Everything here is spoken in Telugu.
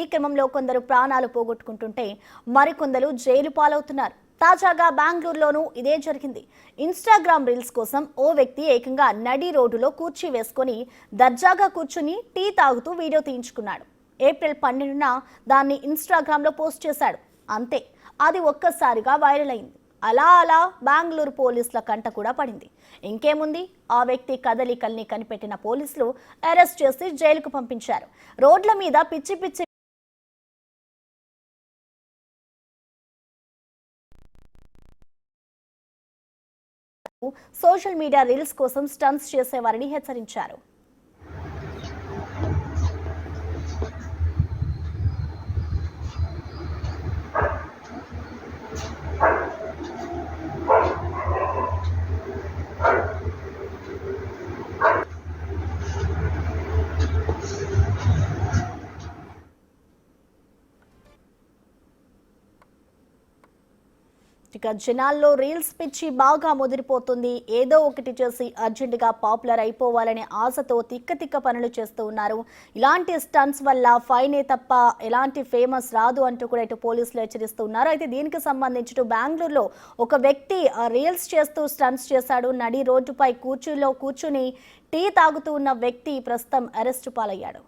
ఈ క్రమంలో కొందరు ప్రాణాలు పోగొట్టుకుంటుంటే మరికొందరు జైలు పాలవుతున్నారు. తాజాగా బెంగళూరులోనూ ఇదే జరిగింది. ఇన్స్టాగ్రామ్ రీల్స్ కోసం ఓ వ్యక్తి ఏకంగా నడి రోడ్డులో కుర్చీ వేసుకొని దర్జాగా కూర్చుని టీ తాగుతూ వీడియో తీయించుకున్నాడు. ఏప్రిల్ 12న దాన్ని ఇన్స్టాగ్రామ్లో పోస్ట్ చేశాడు. అంతే, అది ఒక్కసారిగా వైరల్ అయింది. అలా బెంగళూరు పోలీసుల కంట కూడా పడింది. ఇంకేముంది, ఆ వ్యక్తి కదలికల్ని కనిపెట్టిన పోలీసులు అరెస్ట్ చేసి జైలుకు పంపించారు. రోడ్ల మీద పిచ్చి పిచ్చి సోషల్ మీడియా రీల్స్ కోసం స్టంట్స్ చేసేవారని హెచ్చరించారు. ఇక జనాల్లో రీల్స్ పిచ్చి బాగా ముదిరిపోతుంది. ఏదో ఒకటి చేసి అర్జెంటుగా పాపులర్ అయిపోవాలనే ఆశతో తిక్క పనులు చేస్తూ ఉన్నారు. ఇలాంటి స్టంట్స్ వల్ల ఫైనే తప్ప ఎలాంటి ఫేమస్ రాదు అంటూ కూడా ఇటు పోలీసులు హెచ్చరిస్తూ ఉన్నారు. అయితే దీనికి సంబంధించి బెంగళూరులో ఒక వ్యక్తి రీల్స్ చేస్తూ స్టంట్స్ చేశాడు. నడి రోడ్డుపై కూర్చుని టీ తాగుతూ ఉన్న వ్యక్తి ప్రస్తుతం అరెస్టు పాలయ్యాడు.